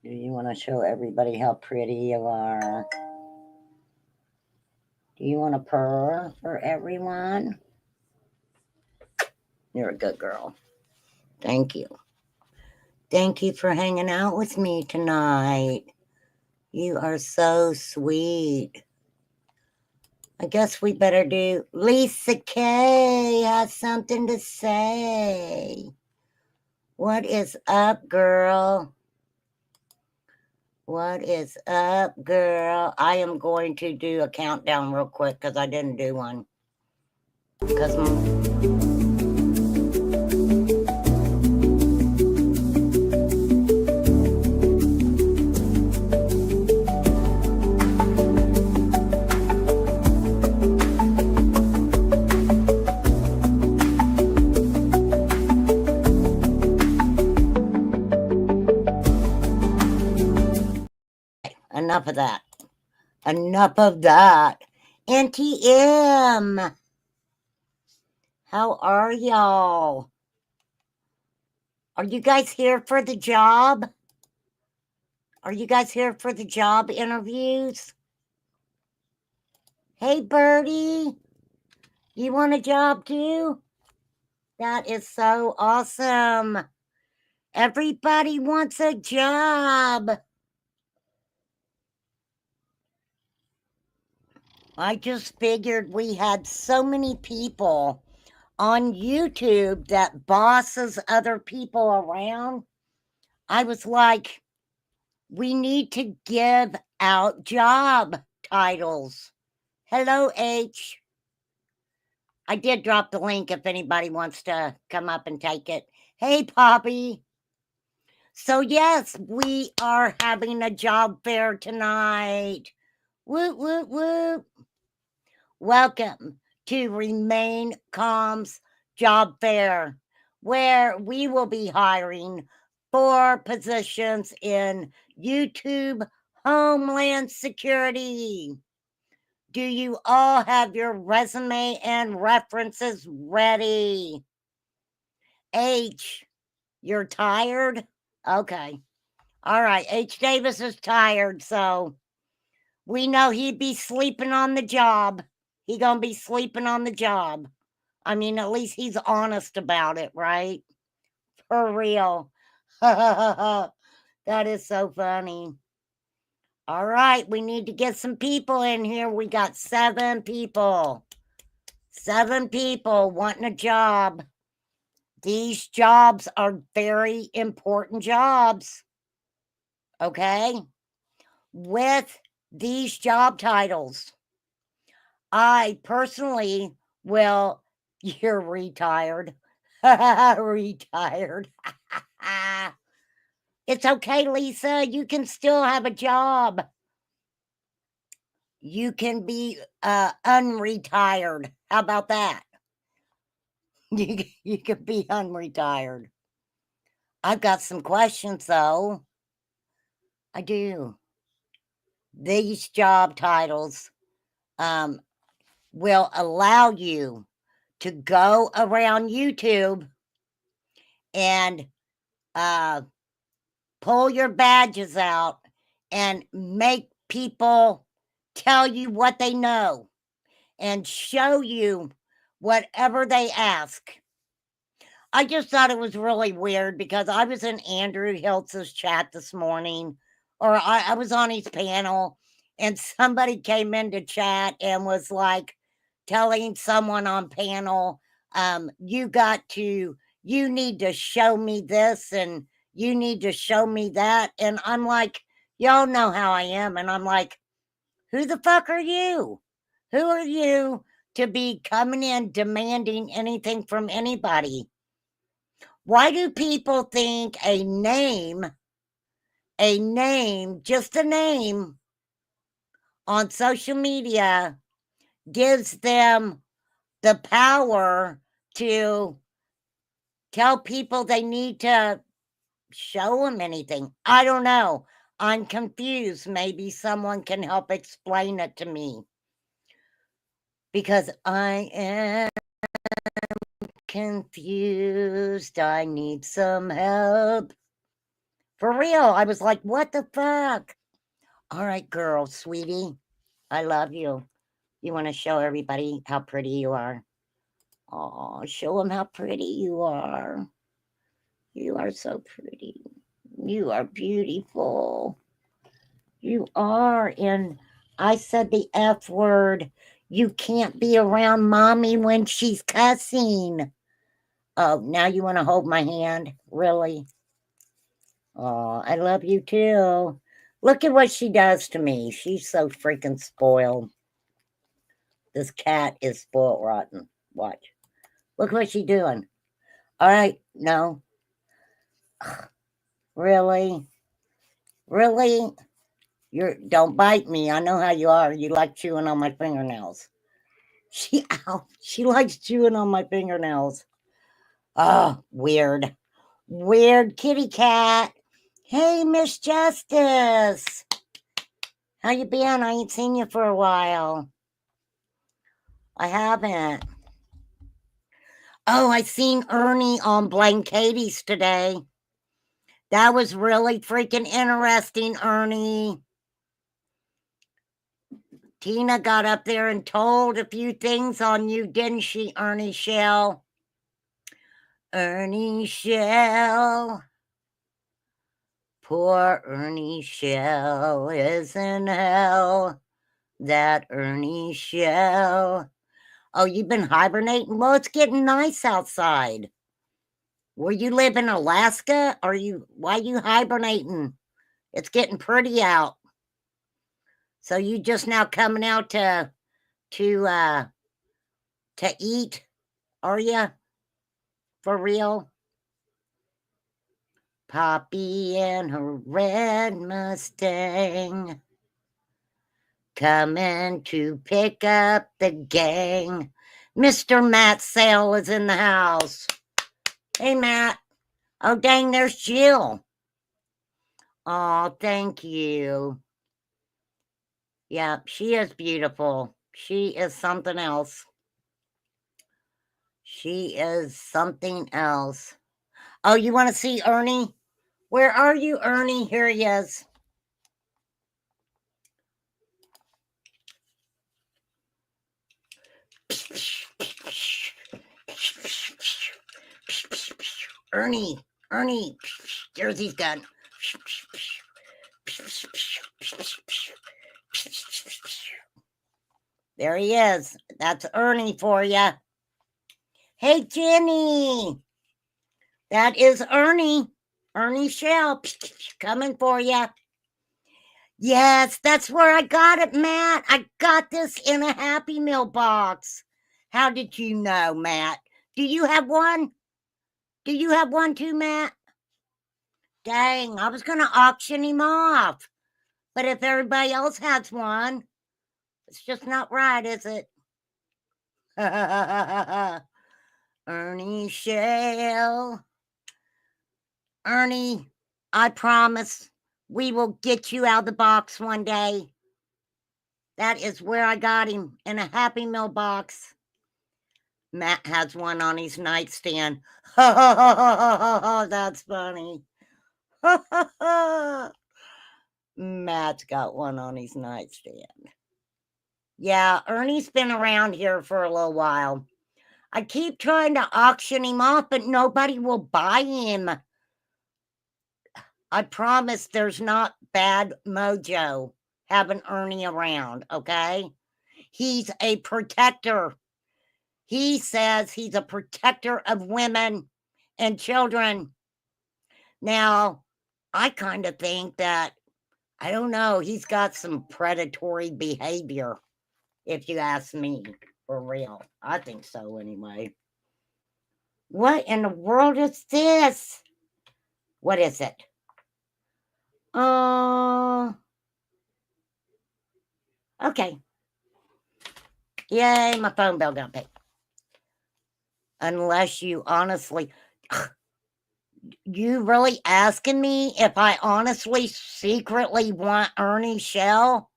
Do you want to show everybody how pretty you are? Do you want to purr for everyone? You're a good girl. Thank you. Thank you for hanging out with me tonight. You are so sweet. I guess we better do Lisa K has something to say. What is up, girl? What is up, girl? I am going to do a countdown real quick because I didn't do one. Because enough of that. Enough of that. NTM. How are y'all? Are you guys here for the job? Are you guys here for the job interviews? Hey, Birdie. You want a job too? That is so awesome. Everybody wants a job. I just figured we had so many people on YouTube that bosses other people around. I was like, we need to give out job titles. Hello, H. I did drop the link if anybody wants to come up and take it. Hey, Poppy. So, yes, we are having a job fair tonight. Whoop, whoop, whoop. Welcome to Remain Calm's job fair, where we will be hiring 4 positions in YouTube Homeland Security. Do you all have your resume and references ready? H, you're tired? Okay. All right. H. Davis is tired, so we know he'd be sleeping on the job. He gonna be sleeping on the job. I mean, at least he's honest about it, right? For real. That is so funny. All right, we need to get some people in here. We got 7 people. 7 people wanting a job. These jobs are very important jobs. Okay? With these job titles, I personally will. You're retired. Retired. It's okay, Lisa. You can still have a job. You can be unretired. How about that? You can be unretired. I've got some questions, though. I do. These job titles will allow you to go around YouTube and pull your badges out and make people tell you what they know and show you whatever they ask. I just thought it was really weird because I was in Andrew Hiltz's chat this morning, or I was on his panel, and somebody came into chat and was like telling someone on panel, you need to show me this and you need to show me that. And I'm like, y'all know how I am. And I'm like, who the fuck are you? Who are you to be coming in demanding anything from anybody? Why do people think a name, just a name on social media gives them the power to tell people they need to show them anything? I don't know. I'm confused. Maybe someone can help explain it to me. Because I am confused. I need some help For real. I was like, what the fuck? All right, girl, sweetie. I love you. You want to show everybody how pretty you are? Oh, show them how pretty you are. You are so pretty. You are beautiful. You are. And I said the F word. You can't be around mommy when she's cussing. Oh, now you want to hold my hand? Really? Oh, I love you too. Look at what she does to me. She's so freaking spoiled. This cat is spoiled rotten. Watch. Look what she's doing. All right. No. Really? Really? Don't bite me. I know how you are. You like chewing on my fingernails. She likes chewing on my fingernails. Oh, weird. Weird kitty cat. Hey, Miss Justice. How you been? I ain't seen you for a while. I haven't. Oh, I seen Ernie on Blankatie's today. That was really freaking interesting, Ernie. Tina got up there and told a few things on you, didn't she, Ernie Shell? Ernie Shell. Poor Ernie Shell is in hell. That Ernie Shell. Oh, you've been hibernating? Well, it's getting nice outside. Where you live in Alaska? Why you hibernating? It's getting pretty out. So you just now coming out to eat, are you? For real? Poppy and her red Mustang coming to pick up the gang. Mr. Matt Sale is in the house. Hey, Matt. Oh, dang, there's Jill. Oh, thank you. Yeah, she is beautiful. She is something else. She is something else. Oh, you want to see Ernie? Where are you, Ernie? Here he is. Ernie, there's his gun. There he is. That's Ernie for you. Hey, Jenny. That is Ernie. Ernie Shell coming for you. Yes, that's where I got it, Matt. I got this in a Happy Meal box. How did you know, Matt? Do you have one? Do you have one too, Matt? Dang, I was going to auction him off. But if everybody else has one, it's just not right, is it? Ernie Shell. Ernie, I promise we will get you out of the box one day. That is where I got him, in a Happy Meal box. Matt has one on his nightstand. That's funny. Matt's got one on his nightstand. Yeah, Ernie's been around here for a little while. I keep trying to auction him off, but nobody will buy him. I promise there's not bad mojo having Ernie around, okay? He's a protector. He says he's a protector of women and children. Now, I kind of think that, I don't know, he's got some predatory behavior, if you ask me, for real. I think so anyway. What in the world is this? What is it? Okay. Yay, my phone bill got paid. Unless you honestly, you really asking me if I honestly secretly want Ernie Shell?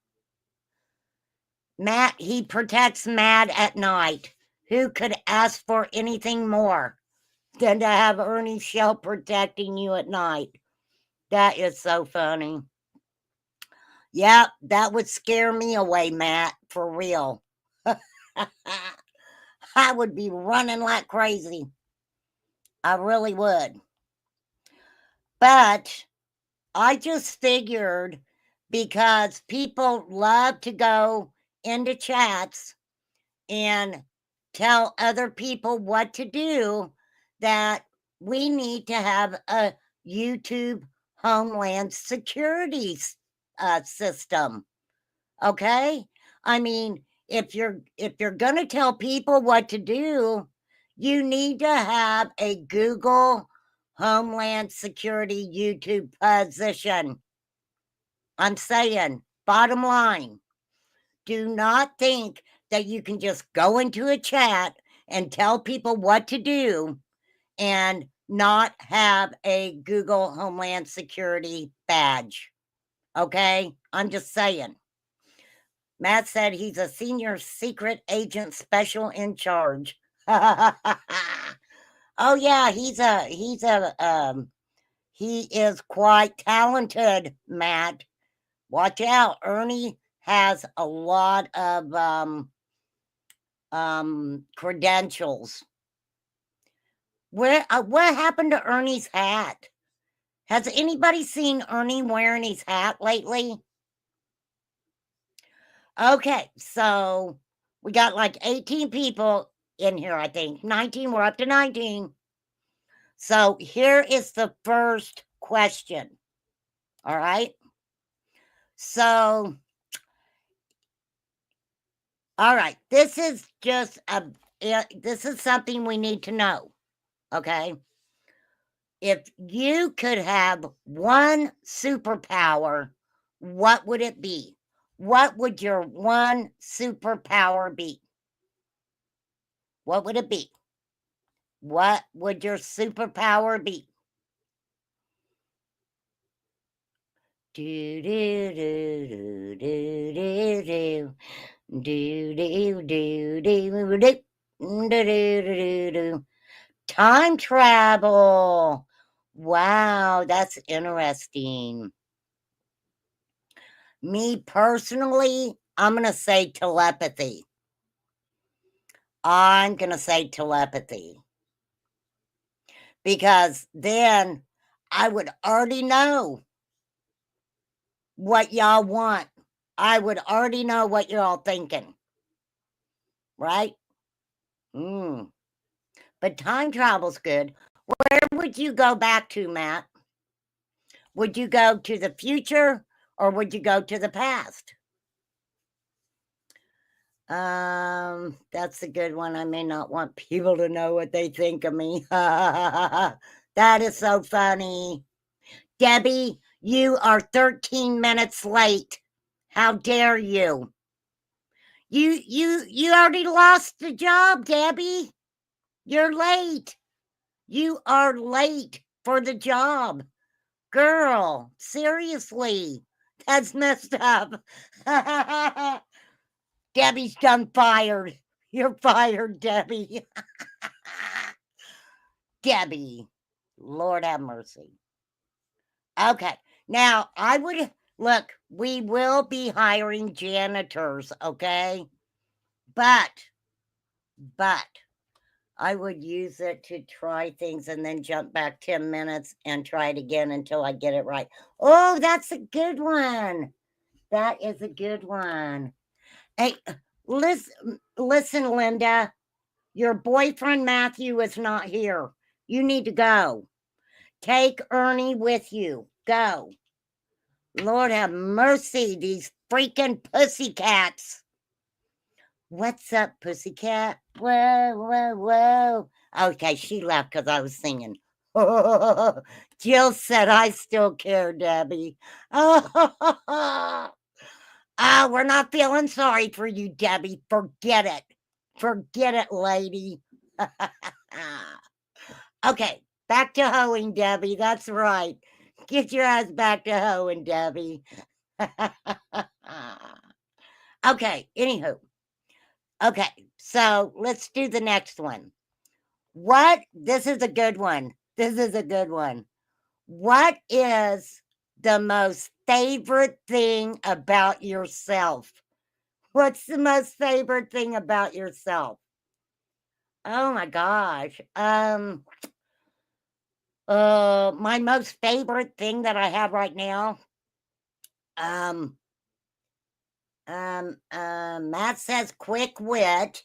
Matt, he protects Mad at night. Who could ask for anything more than to have Ernie Shell protecting you at night? That is so funny. Yep, that would scare me away, Matt, for real. I would be running like crazy. I really would. But I just figured because people love to go into chats and tell other people what to do, that we need to have a YouTube Homeland Security system. Okay? I mean, if you're going to tell people what to do, you need to have a Google Homeland Security YouTube position. I'm saying, bottom line, do not think that you can just go into a chat and tell people what to do and not have a Google Homeland Security badge. Okay? I'm just saying. Matt said he's a senior secret agent special in charge. Oh yeah, he is quite talented, Matt. Watch out. Ernie has a lot of credentials. What happened to Ernie's hat? Has anybody seen Ernie wearing his hat lately? Okay, so we got like 18 people in here, I think. 19, we're up to 19. So here is the first question. All right. So, all right, this is just this is something we need to know. Okay. If you could have one superpower, what would it be? What would your one superpower be? What would it be? What would your superpower be? Do do do do do do do do do do do do do. Time travel. Wow, that's interesting. Me personally, I'm going to say telepathy. I'm going to say telepathy. Because then I would already know what y'all want. I would already know what you're all thinking. Right? But time travel's good. Where would you go back to, Matt? Would you go to the future or would you go to the past? That's a good one. I may not want people to know what they think of me. That is so funny. Debbie, you are 13 minutes late. How dare you? You already lost the job, Debbie. You're late. You are late for the job. Girl, seriously. That's messed up. Debbie's done fired. You're fired, Debbie. Debbie. Lord have mercy. Okay. Now, look, we will be hiring janitors, okay? But I would use it to try things and then jump back 10 minutes and try it again until I get it right. Oh, that's a good one. That is a good one. Hey, listen, Linda. Your boyfriend Matthew is not here. You need to go. Take Ernie with you. Go. Lord have mercy, these freaking pussycats. What's up, pussycat? Whoa, whoa, whoa. Okay, she left because I was singing. Jill said, I still care, Debbie. Oh, we're not feeling sorry for you, Debbie. Forget it. Forget it, lady. Okay, back to hoeing, Debbie. That's right. Get your ass back to hoeing, Debbie. Okay, anywho. Okay, so let's do the next one. This is a good one. This is a good one. What is the most favorite thing about yourself? What's the most favorite thing about yourself? Oh my gosh. My most favorite thing that I have right now, um, Matt says quick wit.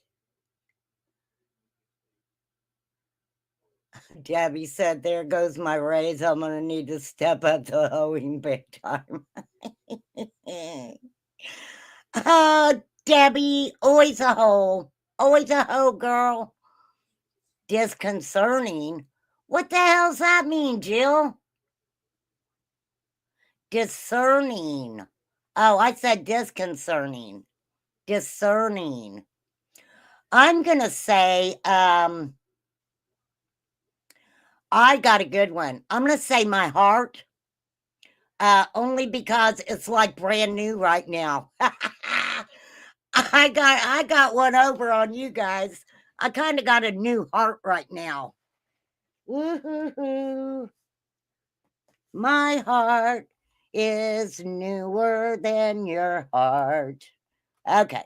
Debbie said, there goes my raise. I'm going to need to step up the hoeing big time. Oh, Debbie, always a hoe. Always a hoe, girl. Disconcerting? What the hell's that mean, Jill? Discerning. Oh, I said disconcerting. Discerning. I'm going to say, I got a good one. I'm going to say my heart, only because it's like brand new right now. I got one over on you guys. I kind of got a new heart right now. Woo-hoo-hoo. My heart is newer than your heart. Okay.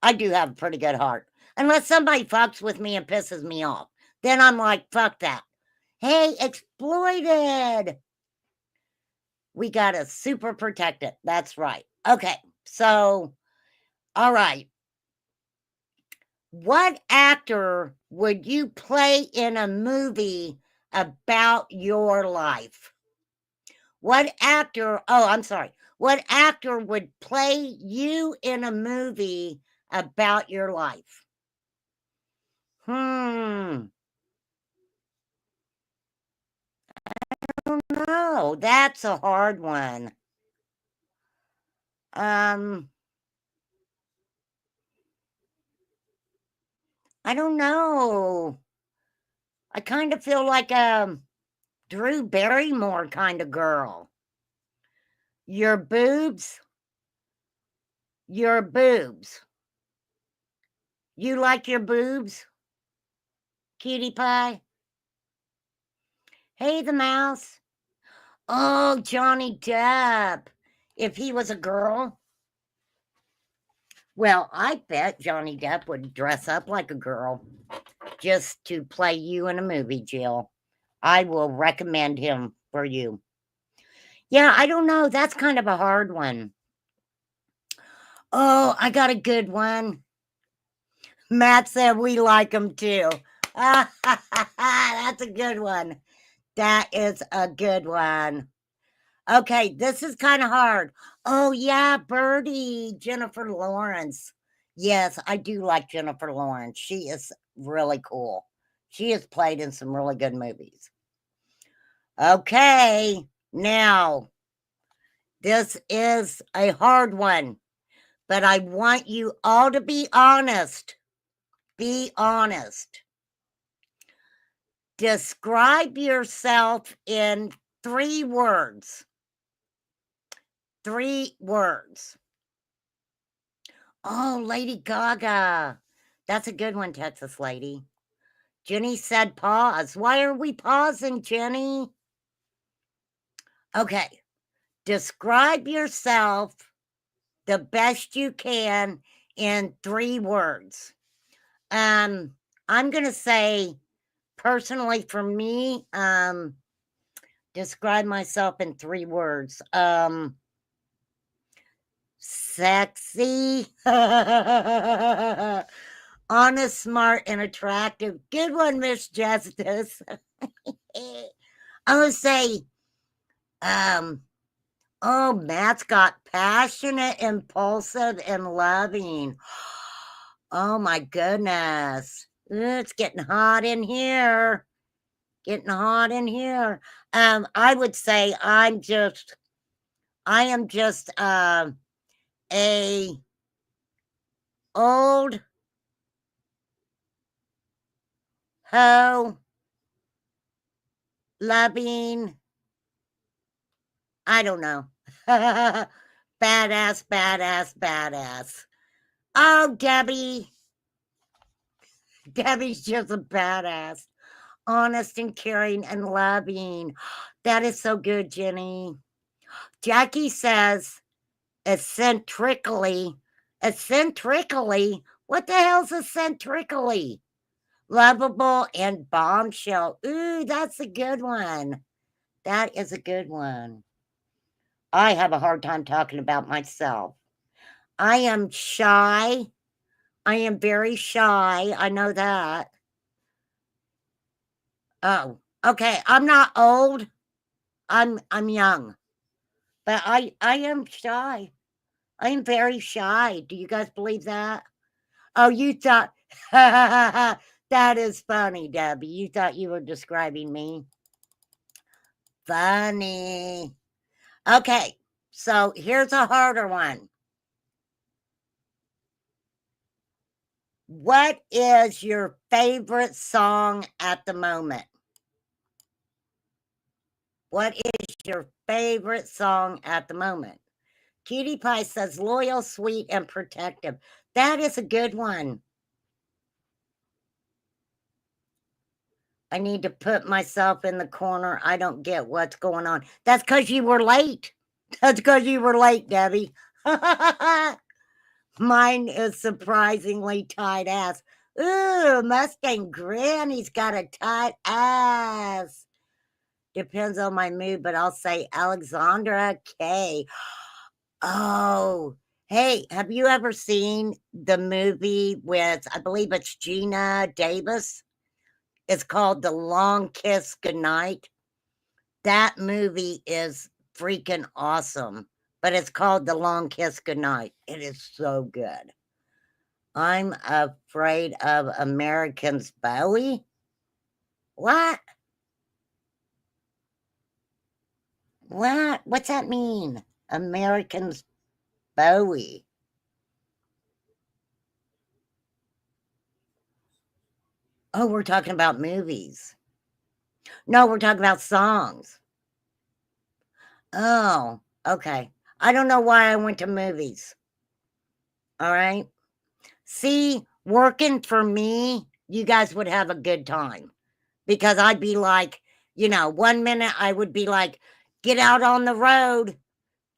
I do have a pretty good heart. Unless somebody fucks with me and pisses me off. Then I'm like, fuck that. Hey, exploited. We gotta super protect it. That's right. Okay. So, all right. What actor would you play in a movie about your life? What actor, oh, I'm sorry. What actor would play you in a movie about your life? I don't know. That's a hard one. I don't know. I kind of feel like a Drew Barrymore kind of girl. Your boobs? Your boobs. You like your boobs? Cutie pie? Hey, the mouse. Oh, Johnny Depp. If he was a girl? Well, I bet Johnny Depp would dress up like a girl just to play you in a movie, Jill. I will recommend him for you. Yeah, I don't know. That's kind of a hard one. Oh, I got a good one. Matt said we like him too. That's a good one. That is a good one. Okay, this is kind of hard. Oh, yeah, Birdie, Jennifer Lawrence. Yes, I do like Jennifer Lawrence. She is really cool. She has played in some really good movies. Okay, now, this is a hard one, but I want you all to be honest. Be honest. Describe yourself in 3 words. 3 words. Oh, Lady Gaga. That's a good one, Texas Lady. Jenny said pause. Why are we pausing, Jenny? Okay. Describe yourself the best you can in 3 words. I'm going to say, personally for me, describe myself in 3 words. Sexy, honest, smart, and attractive. Good one, Miss Justice. I'm gonna say, oh, Matt's got passionate, impulsive, and loving. Oh my goodness. It's getting hot in here. Getting hot in here. I would say I am just a old hoe loving, I don't know. Badass, badass, badass. Oh, Debbie. Debbie's just a badass. Honest and caring and loving. That is so good, Jenny. Jackie says eccentrically. Eccentrically? What the hell's eccentrically? Lovable and bombshell. Ooh, that's a good one. That is a good one. I have a hard time talking about myself. I am shy. I am very shy. I know that. Oh, okay. I'm not old. I'm young. But I am shy. I am very shy. Do you guys believe that? Oh, you thought that is funny, Debbie. You thought you were describing me. Funny. Okay, so here's a harder one. What is your favorite song at the moment? What is your favorite song at the moment? Cutie Pie says loyal, sweet, and protective. That is a good one. I need to put myself in the corner. I don't get what's going on. That's because you were late. That's because you were late, Debbie. Mine is surprisingly tight ass. Ooh, Mustang Granny's got a tight ass. Depends on my mood, but I'll say Alexandra K. Oh, hey, have you ever seen the movie with, I believe it's Gina Davis? It's called The Long Kiss Goodnight. That movie is freaking awesome, but it's called The Long Kiss Goodnight. It is so good. I'm afraid of Americans. Bowie? What? What? What's that mean? Americans Bowie. Oh, we're talking about movies. No, we're talking about songs. Oh, okay. I don't know why I went to movies. All right. See, working for me, you guys would have a good time because I'd be like, 1 minute I would be like, get out on the road,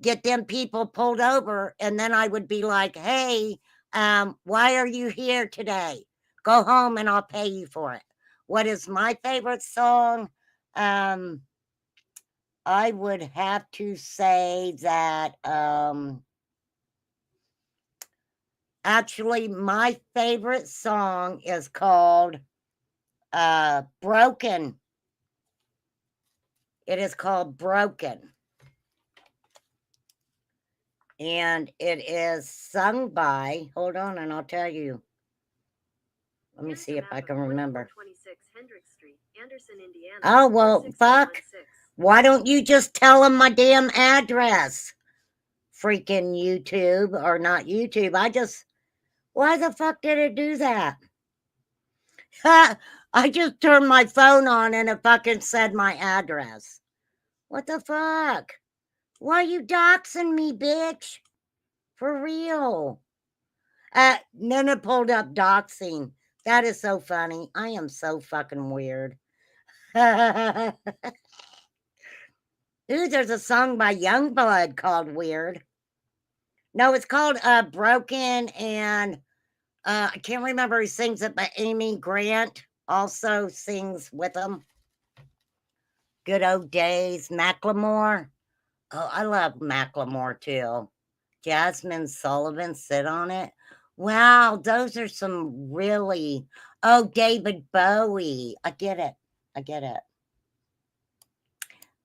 get them people pulled over. And then I would be like, hey, why are you here today? Go home and I'll pay you for it. What is my favorite song? I would have to say that actually my favorite song is called Broken. It is called Broken. And it is sung by, hold on and I'll tell you. Let me see if I can remember. Oh, well, fuck. Why don't you just tell them my damn address? Freaking YouTube, or not YouTube. Why the fuck did it do that? I just turned my phone on and it fucking said my address. What the fuck? Why you doxing me, bitch? For real. Then it pulled up doxing. That is so funny. I am so fucking weird. Ooh, there's a song by Youngblood called Weird. No, it's called Broken, and I can't remember who sings it, but Amy Grant also sings with them. Good old days. Macklemore. Oh, I love Macklemore too. Jasmine Sullivan, Sit on It. Wow, those are some really. Oh, David Bowie. I get it. I get it.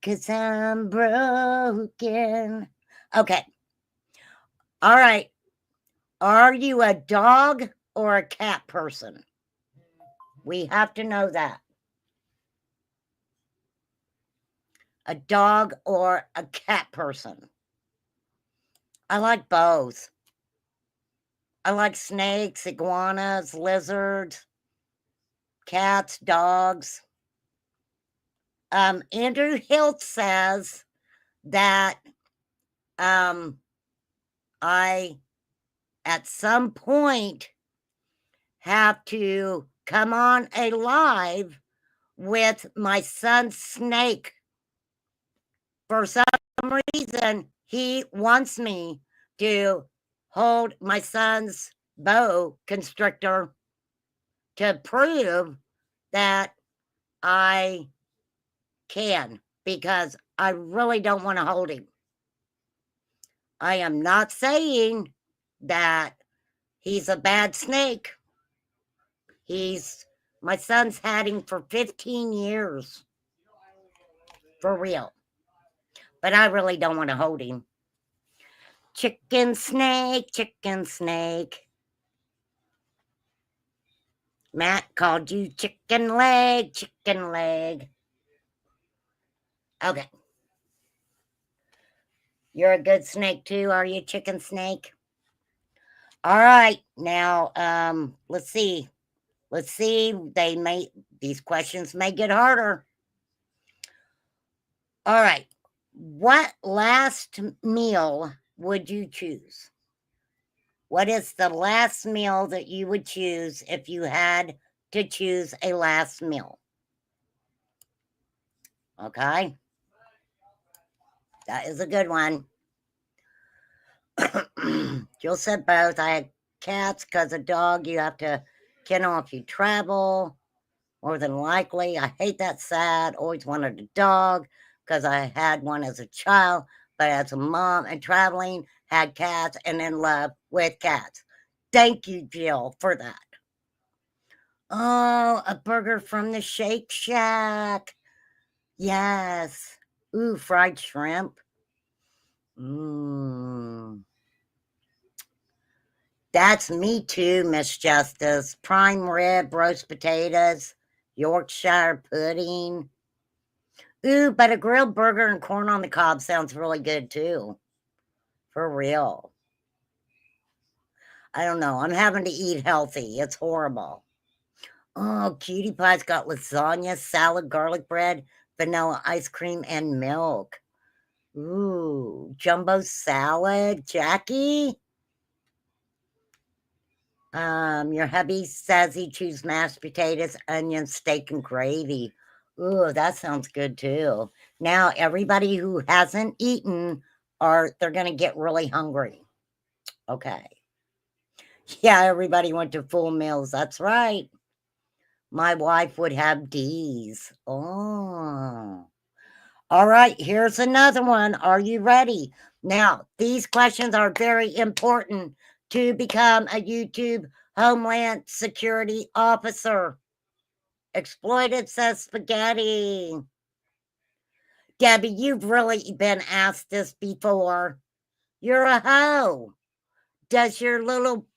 'Cause I'm broken. Okay. All right. Are you a dog or a cat person? We have to know that. A dog or a cat person? I like both. I like snakes, iguanas, lizards, cats, dogs. Andrew Hilt says that I, at some point, have to come on a live with my son's snake for some some reason, he wants me to hold my son's boa constrictor to prove that I can, because I really don't want to hold him. I am not saying that he's a bad snake. My son's had him for 15 years. For real. But I really don't want to hold him. Chicken snake, chicken snake. Matt called you chicken leg, chicken leg. Okay. You're a good snake too, are you, chicken snake? All right. Now, let's see. Let's see. These questions may get harder. All right. What last meal would you choose? What is the last meal that you would choose if you had to choose a last meal? Okay. That is a good one. Jill said both. I had cats because a dog you have to kennel if you travel. More than likely. I hate that sad. Always wanted a dog because I had one as a child, but as a mom and traveling, had cats and in love with cats. Thank you, Jill, for that. Oh, a burger from the Shake Shack. Yes. Ooh, fried shrimp. Mmm. That's me too, Miss Justice. Prime rib, roast potatoes, Yorkshire pudding. Ooh, but a grilled burger and corn on the cob sounds really good too. For real. I don't know. I'm having to eat healthy. It's horrible. Oh, Cutie Pie's got lasagna, salad, garlic bread, vanilla ice cream, and milk. Ooh, jumbo salad, Jackie. Your hubby says he chooses mashed potatoes, onions, steak, and gravy. Ooh, that sounds good too. Now, everybody who hasn't eaten, they're gonna get really hungry. Okay. Yeah, everybody went to full meals. That's right. My wife would have D's. Oh. All right, here's another one. Are you ready? Now, these questions are very important to become a YouTube Homeland Security Officer. Exploited says spaghetti. Debbie, you've really been asked this before. You're a hoe. Does your little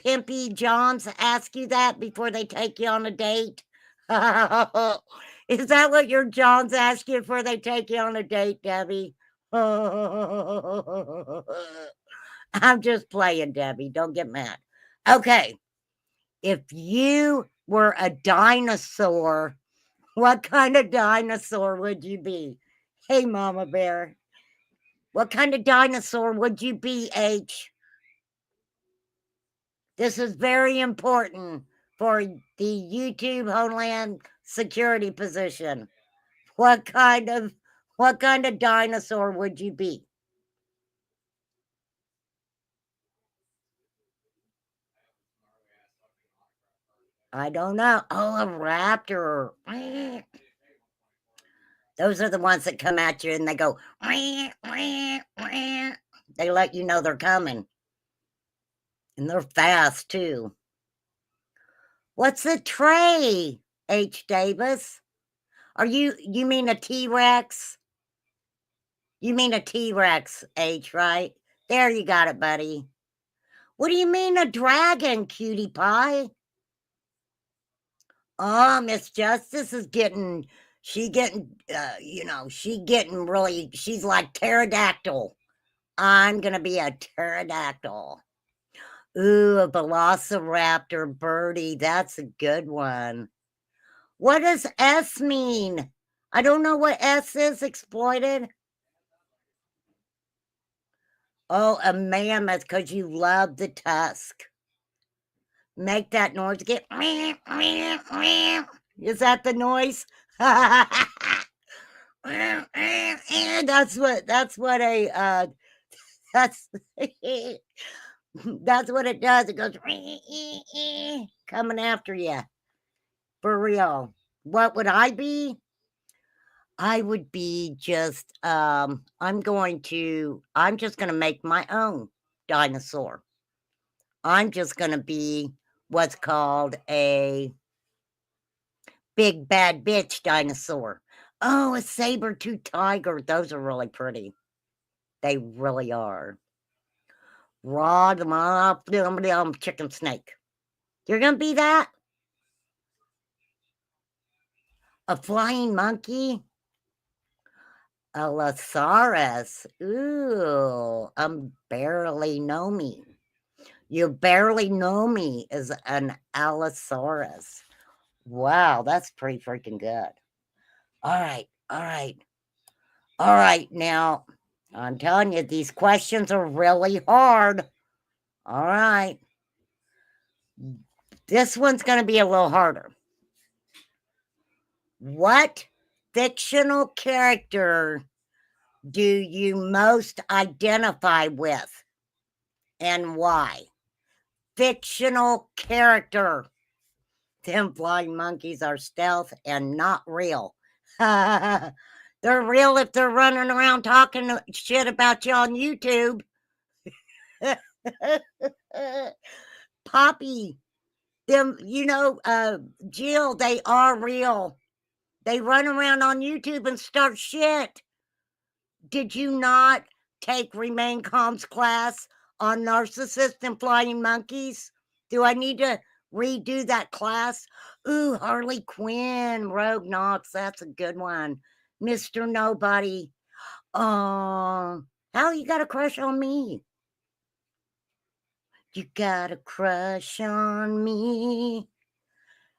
pimpy Johns ask you that before they take you on a date? Is that what your Johns ask you before they take you on a date, Debbie? I'm just playing, Debbie. Don't get mad. Okay. If you were a dinosaur, what kind of dinosaur would you be? Hey, Mama Bear. What kind of dinosaur would you be, H? This is very important for the YouTube Homeland Security position. What kind of dinosaur would you be? I don't know. Oh, a raptor. Those are the ones that come at you and they go. They let you know they're coming. And they're fast too. What's a tray, H. Davis? You mean a T-Rex? You mean a T-Rex, H, right? There, you got it, buddy. What do you mean a dragon, Cutie Pie? Oh, Miss Justice is she's getting really, she's like pterodactyl. I'm going to be a pterodactyl. Ooh, a velociraptor birdie. That's a good one. What does S mean? I don't know what S is, exploited. Oh, a mammoth, because you love the tusk. Make that noise. Get. Is that the noise? That's what a that's that's what it does. It goes coming after you for real. What would I be? I would be just I'm just gonna make my own dinosaur. I'm just gonna be what's called a big bad bitch dinosaur. Oh, a saber-tooth tiger. Those are really pretty. They really are. Raw chicken snake. You're gonna be that? A flying monkey? Allosaurus. Ooh, barely know me. You barely know me as an Allosaurus. Wow, that's pretty freaking good. All right, all right, all right. Now, I'm telling you, these questions are really hard. All right. This one's going to be a little harder. What fictional character do you most identify with and why? Fictional character. Them flying monkeys are stealth and not real. They're real if they're running around talking shit about you on YouTube. Poppy, them, Jill, they are real. They run around on YouTube and start shit. Did you not take Remain Calm's class on narcissists and flying monkeys? Do I need to redo that class? Ooh, Harley Quinn, Rogue Knox, that's a good one. Mr. Nobody. Oh, how you got a crush on me? You got a crush on me.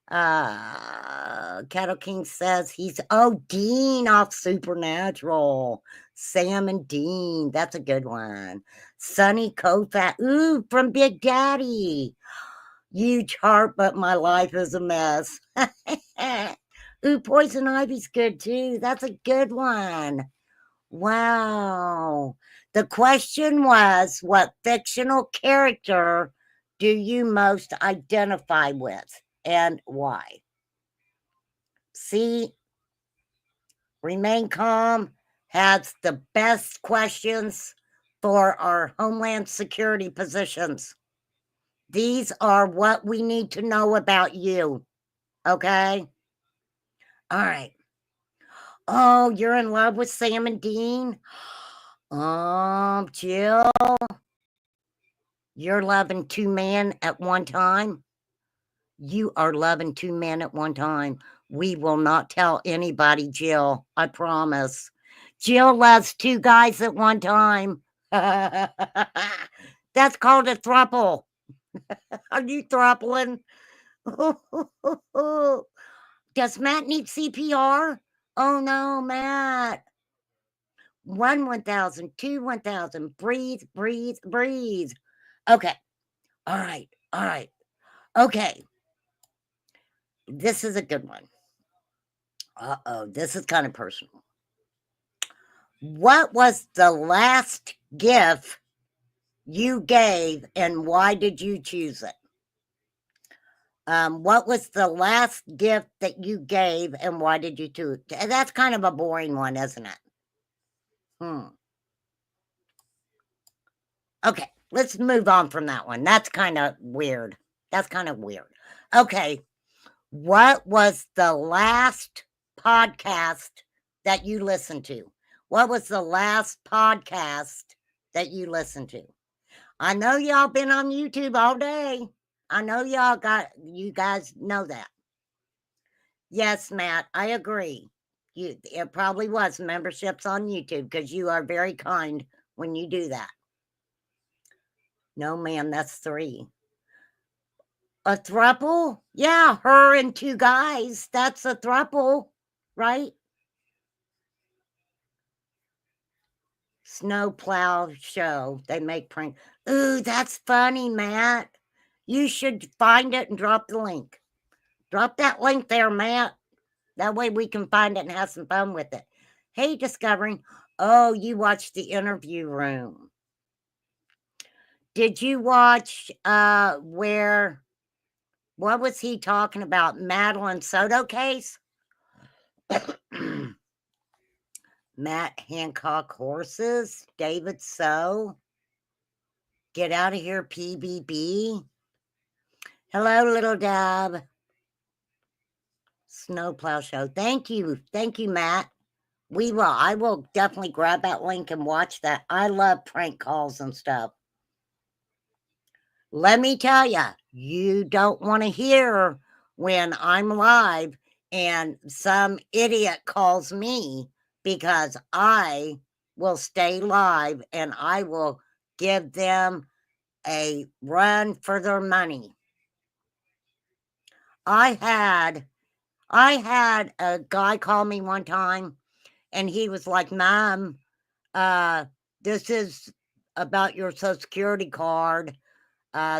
Cattle King says he's Dean off Supernatural. Sam and Dean, that's a good one. Sonny Kofat, ooh, from Big Daddy. Huge heart, but my life is a mess. Ooh, Poison Ivy's good too. That's a good one. Wow. The question was, what fictional character do you most identify with and why? See, Remain Calm has the best questions for our Homeland Security positions. These are what we need to know about you. Okay? All right. Oh, you're in love with Sam and Dean? Jill, you're loving two men at one time? You are loving two men at one time. We will not tell anybody, Jill. I promise. Jill loves two guys at one time. That's called a throuple. Are you throupling? Does Matt need CPR? Oh no, Matt. 1,000, 1,000. Breathe, breathe, breathe. Okay. All right. All right. Okay. This is a good one. This is kind of personal. What was the last gift you gave and why did you choose it? What was the last gift that you gave and why did you choose it? That's kind of a boring one, isn't it? Okay, let's move on from that one. That's kind of weird. Okay, what was the last podcast that you listened to? What was the last podcast that you listened to? I know y'all been on YouTube all day. I know you guys know that. Yes, Matt, I agree. It probably was memberships on YouTube because you are very kind when you do that. No, ma'am, that's 3. A throuple? Yeah, her and 2 guys. That's a throuple, right? Snowplow show. They make prank. Ooh, that's funny, Matt. You should find it and drop the link. Drop that link there, Matt. That way we can find it and have some fun with it. Hey, Discovering. Oh, you watched the interview room. Did you watch where what was he talking about? Madeline Soto case? Matt Hancock horses? David So? Get out of here, PBB. Hello, little Dab. Snowplow show. Thank you. Thank you, Matt. We will. I will definitely grab that link and watch that. I love prank calls and stuff. Let me tell you, you don't want to hear when I'm live and some idiot calls me, because I will stay live and I will give them a run for their money. I had a guy call me one time and he was like, "Mom, this is about your Social Security card.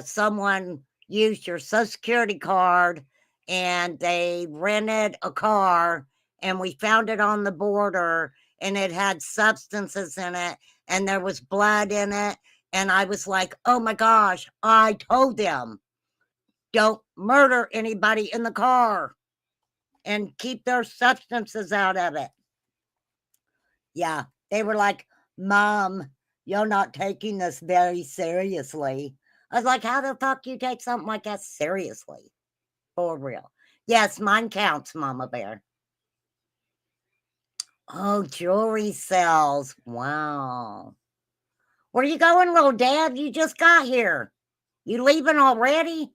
Someone used your Social Security card and they rented a car and we found it on the border and it had substances in it and there was blood in it." And I was like, "Oh my gosh, I told them, don't murder anybody in the car and keep their substances out of it." Yeah, they were like, "Mom, you're not taking this very seriously." I was like, "How the fuck you take something like that seriously? For real." Yes, mine counts, Mama Bear. Oh, jewelry sales. Wow. Where you going, little Dad? You just got here. You leaving already?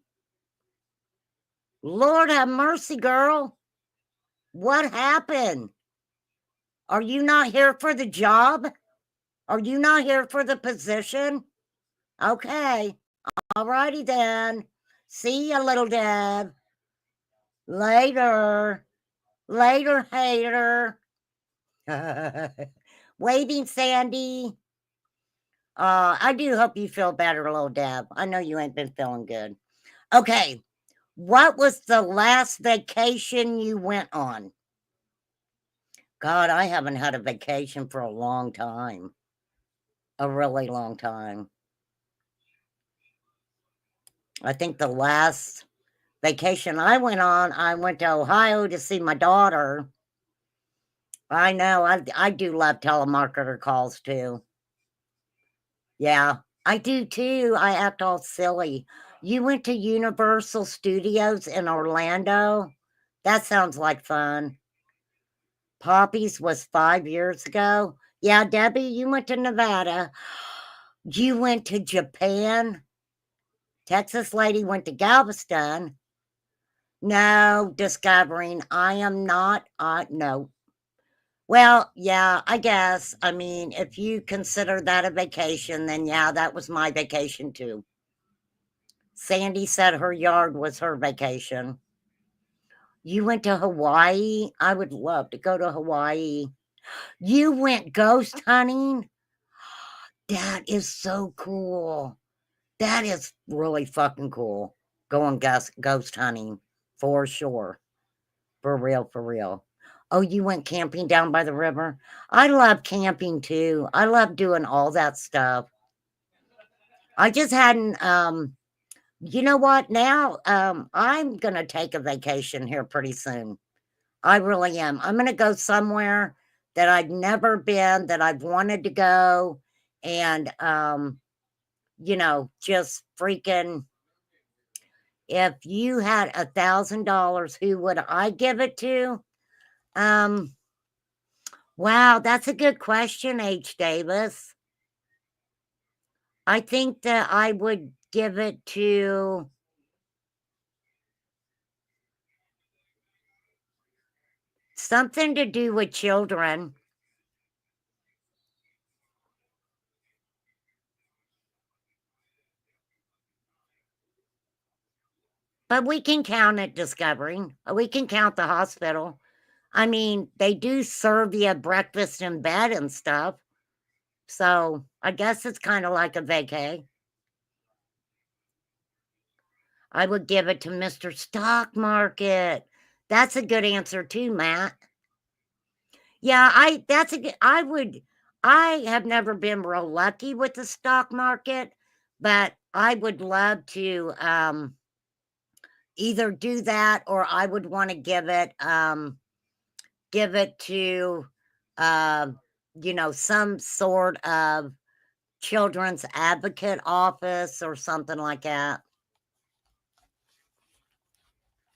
Lord have mercy, girl. What happened? Are you not here for the job? Are you not here for the position? Okay. Alrighty then. See ya, little Deb. Later. Later, hater. Waving, Sandy. I do hope you feel better, little Deb. I know you ain't been feeling good. Okay. What was the last vacation you went on? God, I haven't had a vacation for a long time. A really long time. I think the last vacation I went on, I went to Ohio to see my daughter. I know, I do love telemarketer calls too. Yeah, I do too. I act all silly. You went to Universal Studios in Orlando? That sounds like fun. Poppy's was 5 years ago. Yeah, Debbie, you went to Nevada. You went to Japan. Texas lady went to Galveston. No, Discovering. I am not. No. Well, yeah, I guess. I mean, if you consider that a vacation, then yeah, that was my vacation too. Sandy said her yard was her vacation. You went to Hawaii? I would love to go to Hawaii. You went ghost hunting? That is so cool. That is really fucking cool. Going ghost hunting for sure. For real, for real. Oh, you went camping down by the river? I love camping too. I love doing all that stuff. I just hadn't you know what? Now I'm gonna take a vacation here pretty soon. I really am. I'm gonna go somewhere that I've never been, that I've wanted to go, and just freaking, if you had $1,000, who would I give it to? Um Wow, that's a good question, H. Davis. I think that I would give it to something to do with children, but we can count it, Discovering. We can count the hospital. I mean, they do serve you breakfast in bed and stuff. So I guess it's kind of like a vacay. I would give it to Mr. Stock Market. That's a good answer too, Matt. Yeah, I have never been real lucky with the stock market, but I would love to, either do that or I would wanna give it to, uh, some sort of children's advocate office or something like that.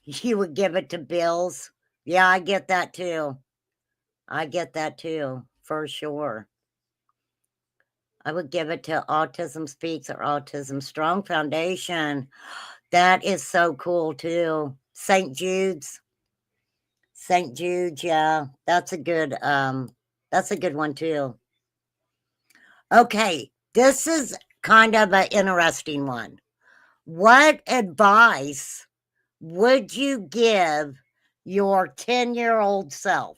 You would give it to bills. Yeah, I get that too. I get that too, for sure. I would give it to Autism Speaks or Autism Strong Foundation. That is so cool too. St. Jude's. St. Jude, yeah. That's a good one too. Okay, this is kind of an interesting one. What advice would you give your 10-year-old self?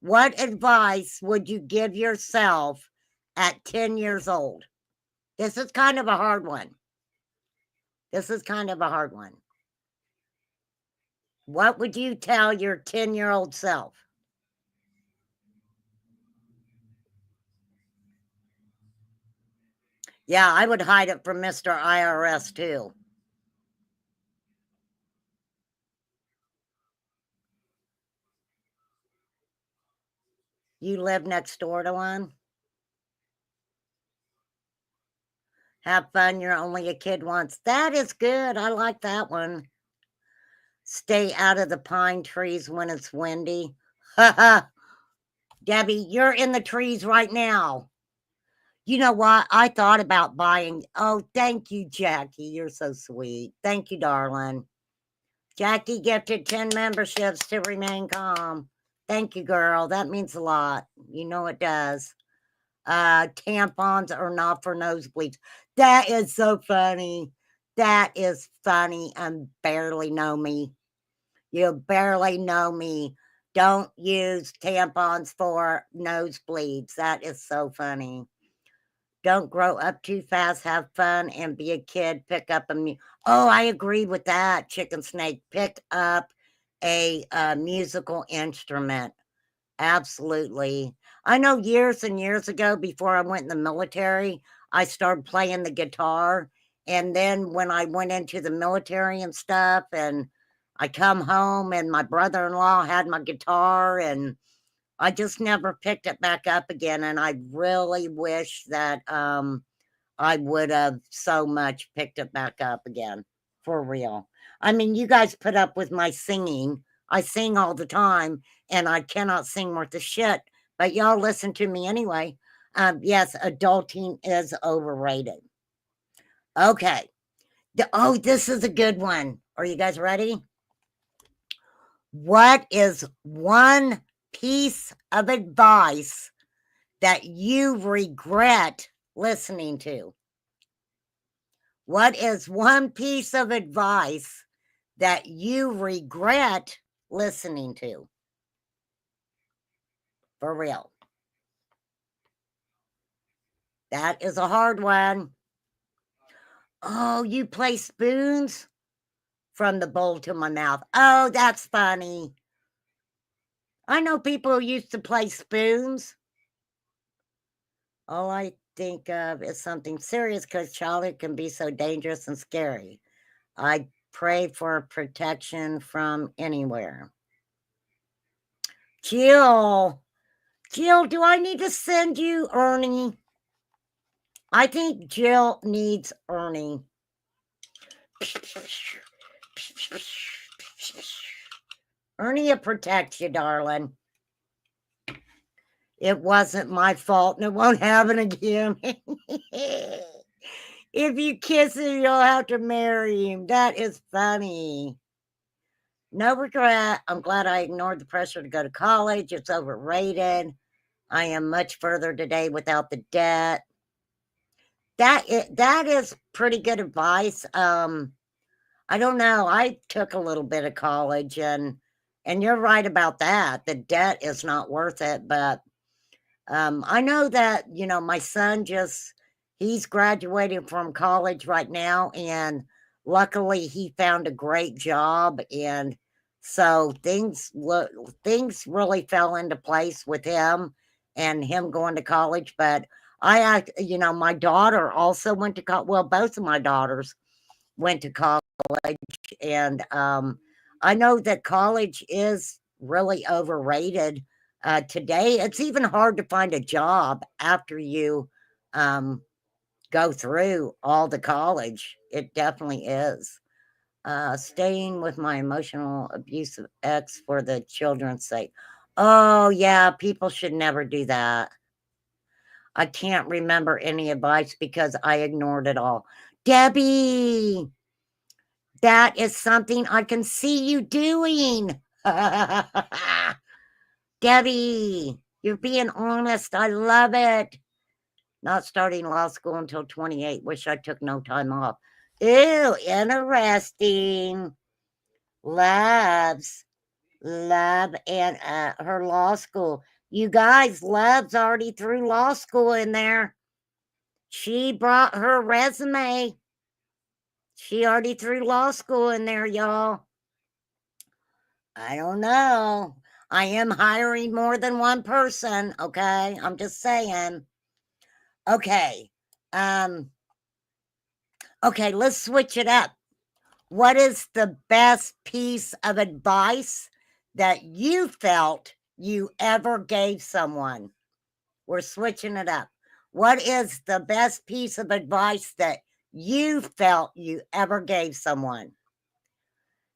What advice would you give yourself at 10 years old? This is kind of a hard one. This is kind of a hard one. What would you tell your 10-year-old self? Yeah, I would hide it from Mr. IRS too. You live next door to one? Have fun, you're only a kid once. That is good. I like that one. Stay out of the pine trees when it's windy. Haha. Debbie, you're in the trees right now. You know what? I thought about buying. Oh, thank you, Jackie. You're so sweet. Thank you, darling. Jackie gifted 10 memberships to remain calm. Thank you, girl. That means a lot. You know it does. Tampons are not for nosebleeds. That is so funny. That is funny and barely know me. You barely know me. Don't use tampons for nosebleeds. That is so funny. Don't grow up too fast. Have fun and be a kid. Pick up oh, I agree with that, Chicken Snake. Pick up a musical instrument. Absolutely. I know years and years ago, before I went in the military, I started playing the guitar. And then when I went into the military and stuff, and I come home and my brother-in-law had my guitar, and I just never picked it back up again. And I really wish that I would have so much picked it back up again. For real. I mean, you guys put up with my singing. I sing all the time and I cannot sing worth a shit, but y'all listen to me anyway. Yes, adulting is overrated. Okay. Oh, this is a good one. Are you guys ready? What is one piece of advice that you regret listening to? What is one piece of advice that you regret listening to? For real. That is a hard one. Oh, you play spoons? From the bowl to my mouth. Oh, that's funny. I know people who used to play spoons. All I think of is something serious because childhood can be so dangerous and scary. I pray for protection from anywhere. Jill, Jill, do I need to send you Ernie? I think Jill needs Ernie. Ernie will protect you, darling. It wasn't my fault and it won't happen again. If you kiss him, you'll have to marry him. That is funny. No regret. I'm glad I ignored the pressure to go to college. It's overrated. I am much further today without the debt. That is pretty good advice. I don't know. I took a little bit of college and you're right about that. The debt is not worth it, but I know that, my son he's graduating from college right now, and luckily he found a great job, and So things really fell into place with him and him going to college. But my daughter also went to college. Well, both of my daughters went to college, and I know that college is really overrated. Today, it's even hard to find a job after you um, go through all the college. It definitely is. Staying with my emotional abusive ex for the children's sake. Oh, yeah, people should never do that. I can't remember any advice because I ignored it all. Debbie, that is something I can see you doing. Debbie, you're being honest. I love it. Not starting law school until 28. Wish I took no time off. Ew, interesting. Loves, love, and her law school. You guys, Love's already through law school in there. She brought her resume. She already threw law school in there, y'all. I don't know. I am hiring more than one person, okay? I'm just saying. Okay. Okay, let's switch it up. What is the best piece of advice that you felt you ever gave someone? We're switching it up. What is the best piece of advice that you felt you ever gave someone?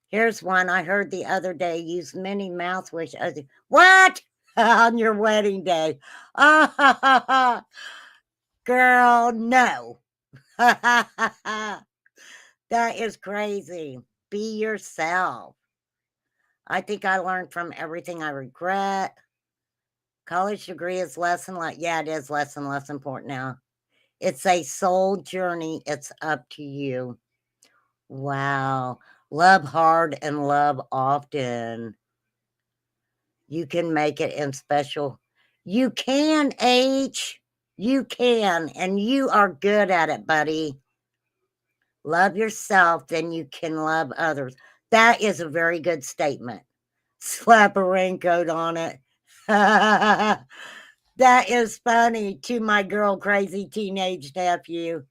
Here's one I heard the other day. Use many mouthwash. What? On your wedding day. Girl, no. That is crazy. Be yourself. I think I learned from everything I regret. College degree is less and less. Yeah, it is less and less important now. It's a soul journey. It's up to you. Wow. Love hard and love often. You can make it in special. You can, H. You can. And you are good at it, buddy. Love yourself, then you can love others. That is a very good statement. Slap a raincoat on it. That is funny to my girl crazy teenage nephew.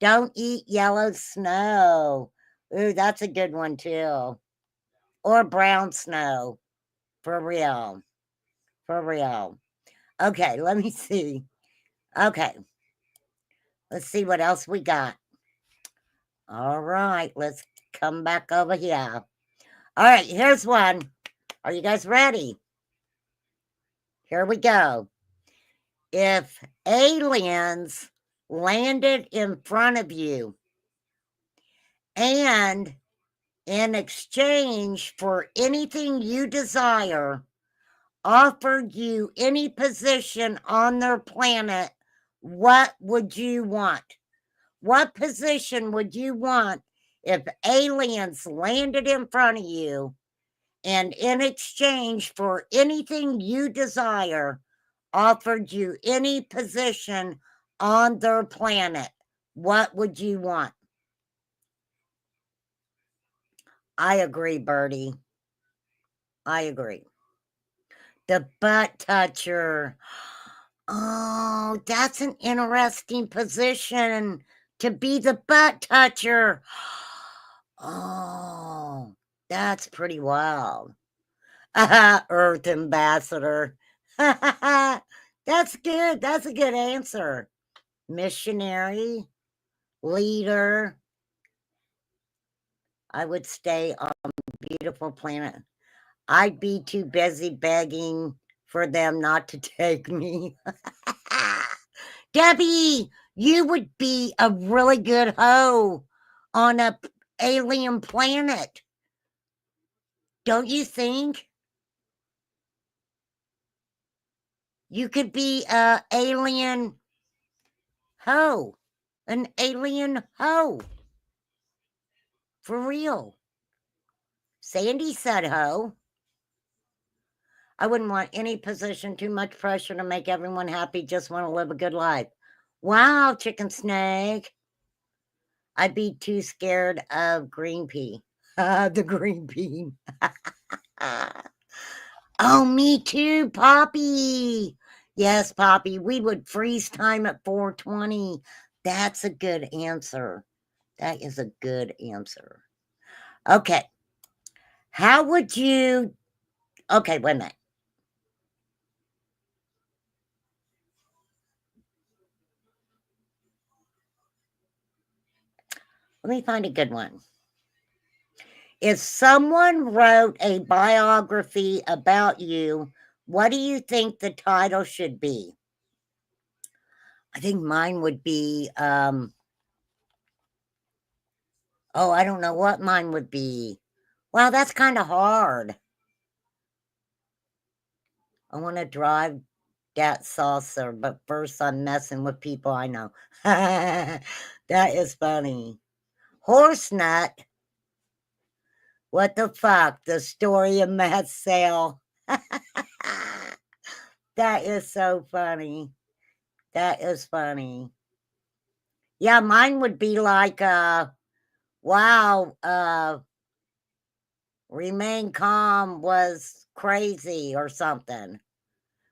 Don't eat yellow snow. Ooh, that's a good one too. Or brown snow. For real. For real. Okay, let me see. Okay. Let's see what else we got. All right, let's come back over here. All right, here's one. Are you guys ready? Here we go. If aliens landed in front of you and in exchange for anything you desire, offered you any position on their planet, what would you want? What position would you want if aliens landed in front of you and in exchange for anything you desire, offered you any position on their planet? What would you want? I agree, Bertie. I agree. The butt toucher. Oh, that's an interesting position to be the butt toucher. Oh, that's pretty wild. Earth ambassador. That's good. That's a good answer. Missionary, leader. I would stay on beautiful planet. I'd be too busy begging for them not to take me. Debbie, you would be a really good hoe on a alien planet. Don't you think? You could be a alien hoe. An alien hoe. For real. Sandy said hoe. I wouldn't want any position, too much pressure to make everyone happy, just want to live a good life. Wow, chicken snake. I'd be too scared of green pea. The green pea. Oh, me too, Poppy. Yes, Poppy, we would freeze time at 4:20. That's a good answer. That is a good answer. Okay. How would you Okay, wait a minute. Let me find a good one. If someone wrote a biography about you, what do you think the title should be? I think mine would be, oh, I don't know what mine would be. Wow, that's kind of hard. I want to drive that saucer, but first I'm messing with people I know. That is funny. Horse nut. What the fuck? The story of Matt Sale. That is so funny. That is funny. Yeah, mine would be like, wow, remain calm was crazy or something.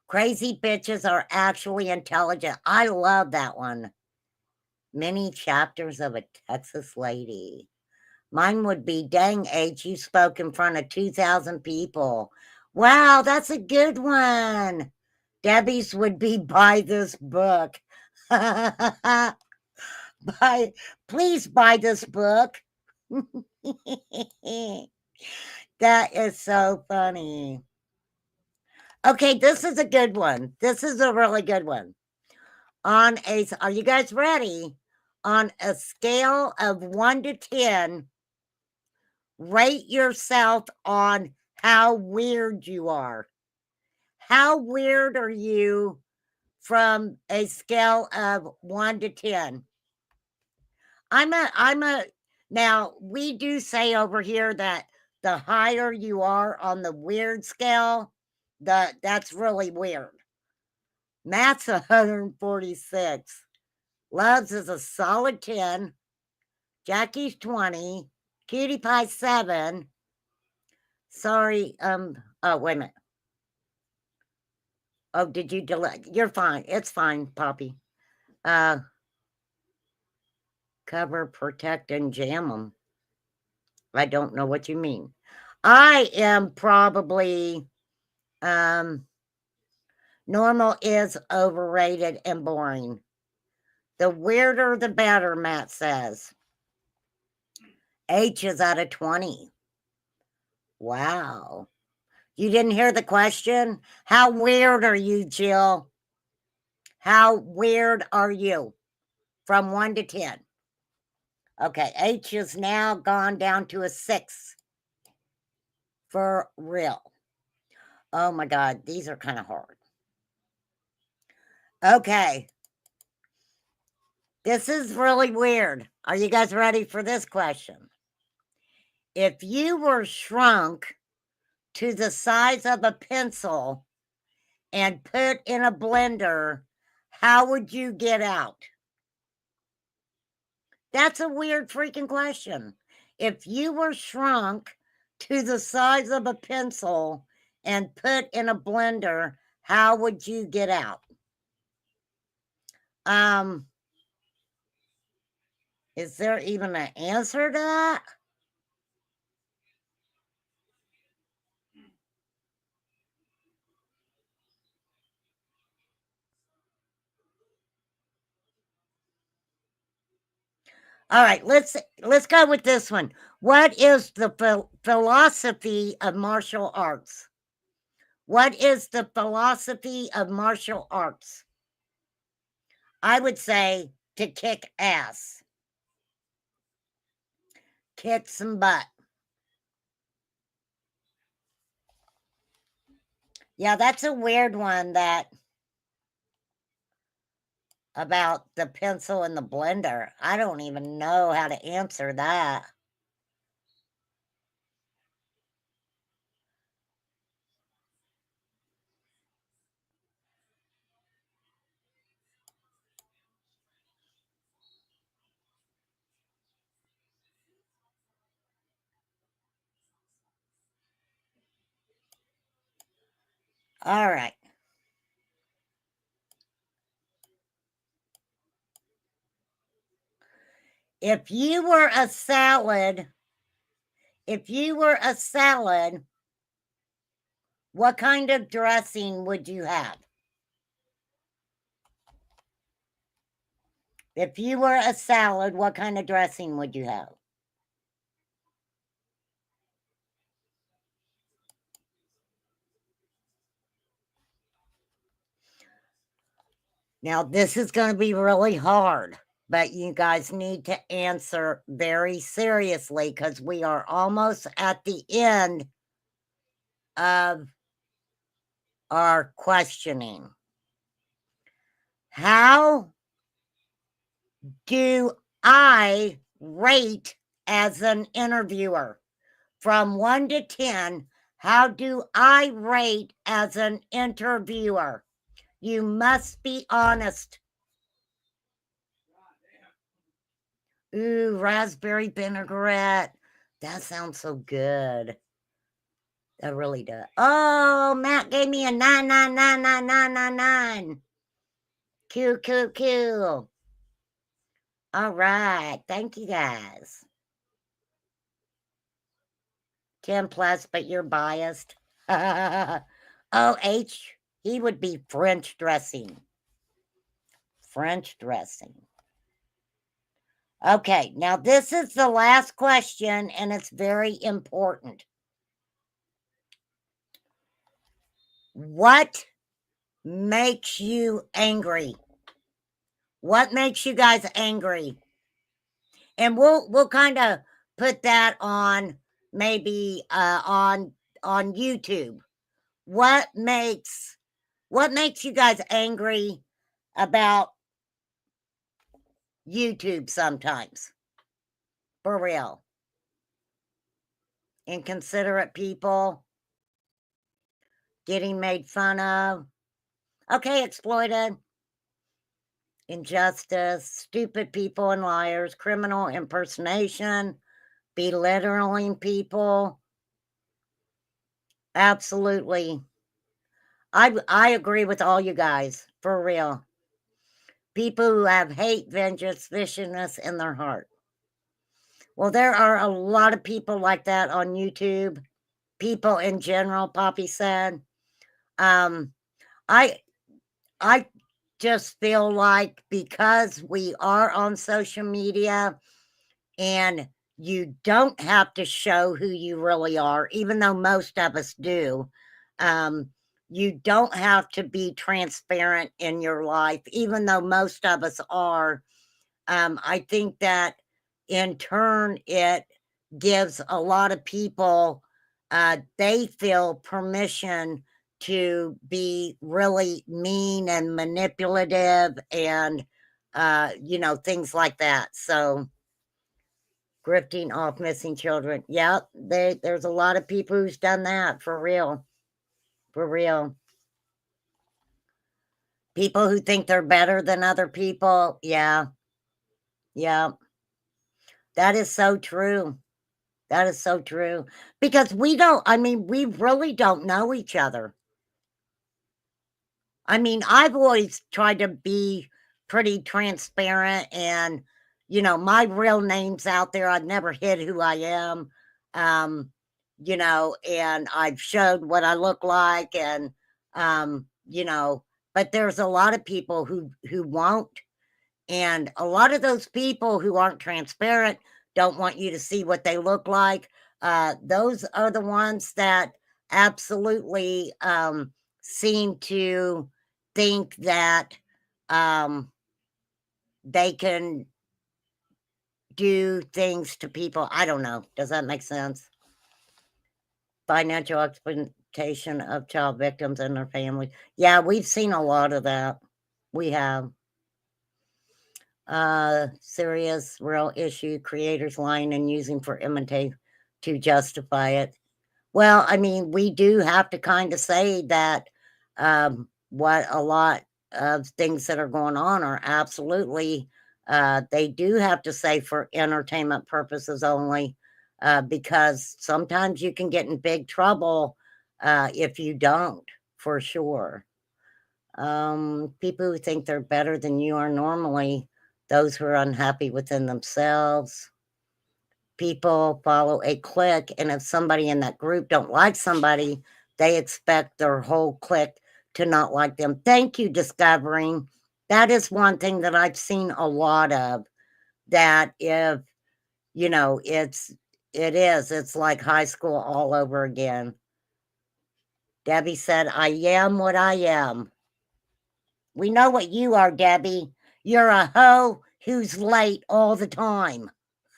Crazy bitches are actually intelligent. I love that one. Many chapters of a Texas lady. Mine would be, dang H, you spoke in front of 2,000 people. Wow, that's a good one. Debbie's would be, buy this book. Please buy this book. That is so funny. Okay, this is a good one. This is a really good one. Are you guys ready? On a scale of 1 to 10, rate yourself on how weird you are. How weird are you from a scale of 1 to 10? Now we do say over here that the higher you are on the weird scale, that's really weird. Matt's 146. Loves is a solid 10. Jackie's 20. Cutie Pie 7. Sorry, oh, wait a minute. Oh, did you delete? You're fine. It's fine, Poppy. Cover, protect, and jam them. I don't know what you mean. I am probably, normal is overrated and boring. The weirder, the better, Matt says. H is out of 20. Wow. You didn't hear the question? How weird are you, Jill? How weird are you? From 1 to 10. Okay, H is now gone down to a 6. For real. Oh my God, these are kind of hard. Okay. This is really weird. Are you guys ready for this question? If you were shrunk to the size of a pencil and put in a blender, how would you get out? That's a weird freaking question. If you were shrunk to the size of a pencil and put in a blender, how would you get out? Is there even an answer to that? All right, let's go with this one. What is the philosophy of martial arts? What is the philosophy of martial arts? I would say to kick ass. Kick some butt. Yeah, that's a weird one, that about the pencil and the blender. I don't even know how to answer that. All right. If you were a salad, what kind of dressing would you have? If you were a salad, what kind of dressing would you have? Now, this is going to be really hard, but you guys need to answer very seriously because we are almost at the end of our questioning. How do I rate as an interviewer? From 1 to 10, how do I rate as an interviewer? You must be honest. Ooh, raspberry vinaigrette. That sounds so good. That really does. Oh, Matt gave me a 9. Cool. All right. Thank you guys. 10 plus, but you're biased. H, he would be French dressing. French dressing. Okay, now this is the last question, and it's very important. What makes you angry? What makes you guys angry? And we'll kind of put that on maybe on YouTube. What makes you guys angry about YouTube sometimes? For real. Inconsiderate people, getting made fun of. Okay, exploited. Injustice, stupid people and liars, criminal impersonation, belittling people. Absolutely. I agree with all you guys, for real. People who have hate, vengeance, viciousness in their heart. Well, there are a lot of people like that on YouTube. People in general, Poppy said. I just feel like because we are on social media and you don't have to show who you really are, even though most of us do. You don't have to be transparent in your life, even though most of us are. I think that in turn, it gives a lot of people, they feel permission to be really mean and manipulative and, things like that. So, grifting off missing children. Yep, there's a lot of people who's done that for real. For real. People who think they're better than other people. Yeah. Yeah. That is so true. That is so true. Because we really don't know each other. I mean, I've always tried to be pretty transparent and, my real name's out there. I've never hid who I am. Um, and I've showed what I look like and, but there's a lot of people who won't. And a lot of those people who aren't transparent don't want you to see what they look like. Those are the ones that absolutely seem to think that they can do things to people. I don't know. Does that make sense? Financial exploitation of child victims and their families. Yeah, we've seen a lot of that. We have. Serious, real issue, creators lying and using for imitate to justify it. Well, I mean, we do have to kind of say that what a lot of things that are going on are absolutely, they do have to say for entertainment purposes only, because sometimes you can get in big trouble if you don't, for sure. People who think they're better than you are normally those who are unhappy within themselves. People follow a clique, and if somebody in that group don't like somebody, they expect their whole clique to not like them. Thank you, Discovering. That is one thing that I've seen a lot of, that if, it's like high school all over again. Debbie said, I am what I am. We know what you are, Debbie. You're a hoe who's late all the time.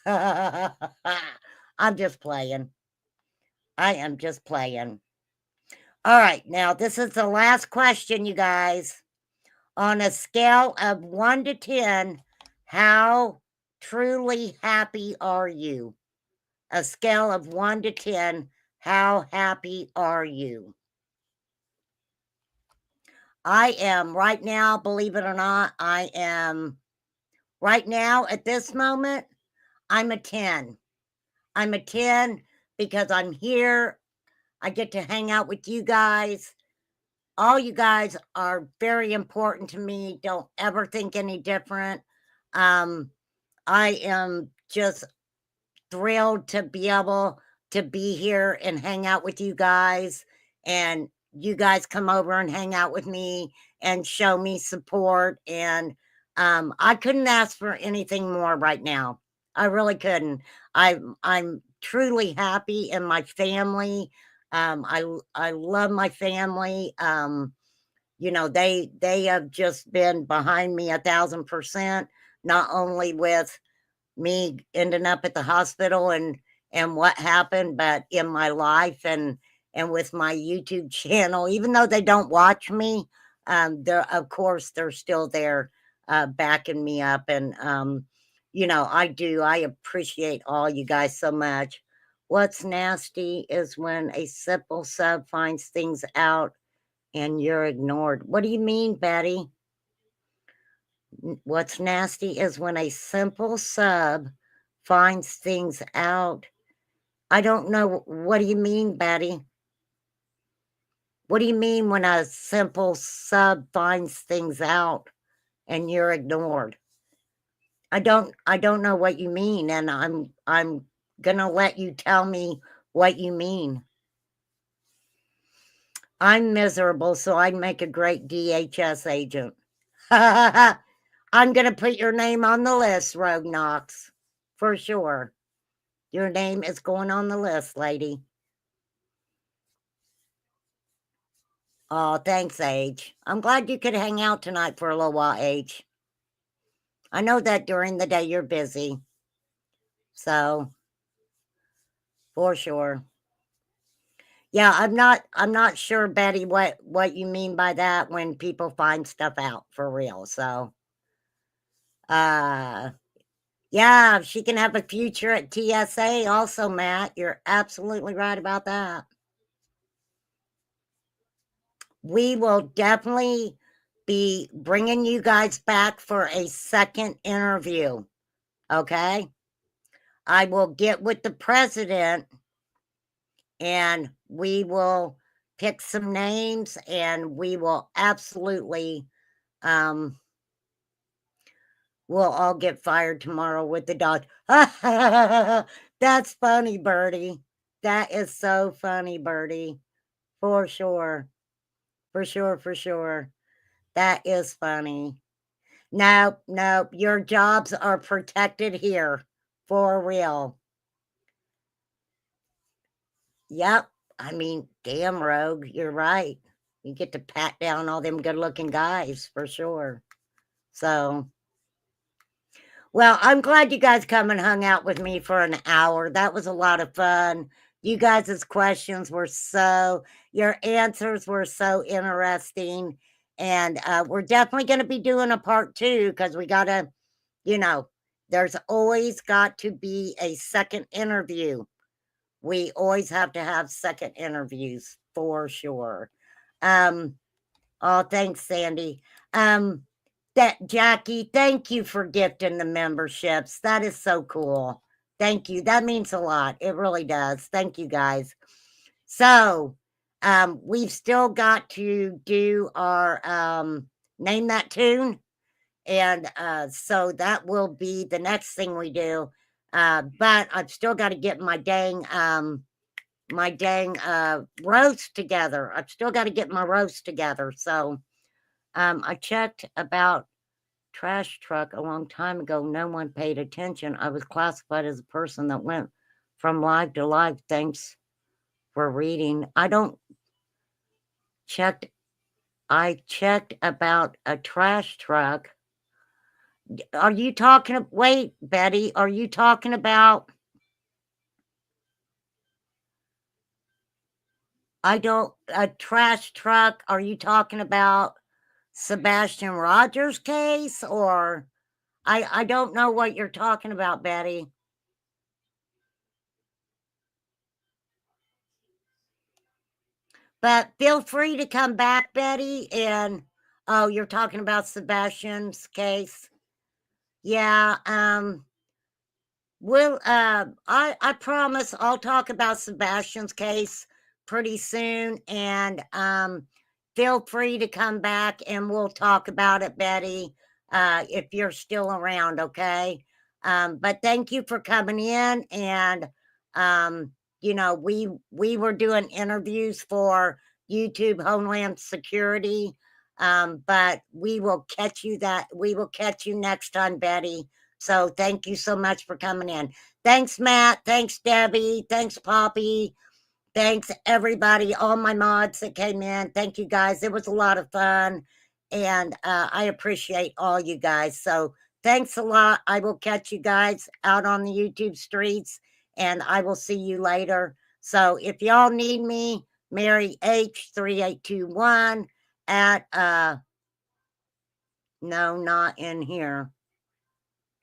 I'm just playing. I am just playing. All right, now this is the last question, you guys. On a scale of 1 to 10, how truly happy are you? A scale of 1 to 10, how happy are you? I am right now, believe it or not, I am right now at this moment, I'm a 10. I'm a 10 because I'm here. I get to hang out with you guys. All you guys are very important to me. Don't ever think any different. I am just thrilled to be able to be here and hang out with you guys. And you guys come over and hang out with me and show me support. And I couldn't ask for anything more right now. I really couldn't. I'm truly happy in my family. I love my family. They have just been behind me 1,000%, not only with me ending up at the hospital and what happened, but in my life and with my YouTube channel. Even though they don't watch me, they're, of course, they're still there backing me up. And I appreciate all you guys so much. What's nasty is when a simple sub finds things out and you're ignored. What do you mean, Betty? What's nasty is when a simple sub finds things out. I don't know. What do you mean, Betty? What do you mean when a simple sub finds things out and you're ignored? I don't know what you mean, and I'm gonna let you tell me what you mean. I'm miserable, so I'd make a great DHS agent. I'm going to put your name on the list, Rogue Knox, for sure. Your name is going on the list, lady. Oh, thanks, Age. I'm glad you could hang out tonight for a little while, Age. I know that during the day you're busy. So, for sure. Yeah, I'm not sure, Betty, what you mean by that when people find stuff out for real. So, yeah, she can have a future at TSA also, Matt. You're absolutely right about that. We will definitely be bringing you guys back for a second interview, okay? I will get with the president and we will pick some names and we will absolutely we'll all get fired tomorrow with the dog. That's funny, Birdie. That is so funny, Birdie. For sure. For sure, for sure. That is funny. Nope, nope. Your jobs are protected here. For real. Yep. I mean, damn, Rogue, you're right. You get to pat down all them good looking guys for sure. So, well, I'm glad you guys come and hung out with me for an hour. That was a lot of fun. You guys' questions were your answers were so interesting. And we're definitely going to be doing a part 2 because we got to, there's always got to be a second interview. We always have to have second interviews for sure. Oh, thanks, Sandy. That Jackie, thank you for gifting the memberships. That is so cool. Thank you. That means a lot. It really does. Thank you, guys. So, we've still got to do our name that tune. And so that will be the next thing we do. But I've still got to get my dang roast together. I've still got to get my roast together. So I checked about trash truck a long time ago. No one paid attention. I was classified as a person that went from live to live. Thanks for reading. I checked about a trash truck. Are you talking? Wait, Betty, are you talking about? A trash truck. Are you talking about Sebastian Rogers' case, or I don't know what you're talking about, Betty. But feel free to come back, Betty. And oh, you're talking about Sebastian's case. Yeah, I promise I'll talk about Sebastian's case pretty soon, and feel free to come back and we'll talk about it, Betty, if you're still around, okay? But thank you for coming in, and we were doing interviews for YouTube Homeland Security, but we will catch you next time, Betty. So thank you so much for coming in. Thanks, Matt. Thanks, Debbie. Thanks, Poppy. Thanks, everybody, all my mods that came in. Thank you, guys. It was a lot of fun, and I appreciate all you guys. So thanks a lot. I will catch you guys out on the YouTube streets, and I will see you later. So if y'all need me, Mary H3821 at, no, not in here.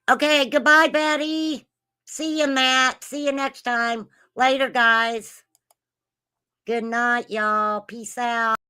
Okay, goodbye, Betty. See you, Matt. See you next time. Later, guys. Good night, y'all. Peace out.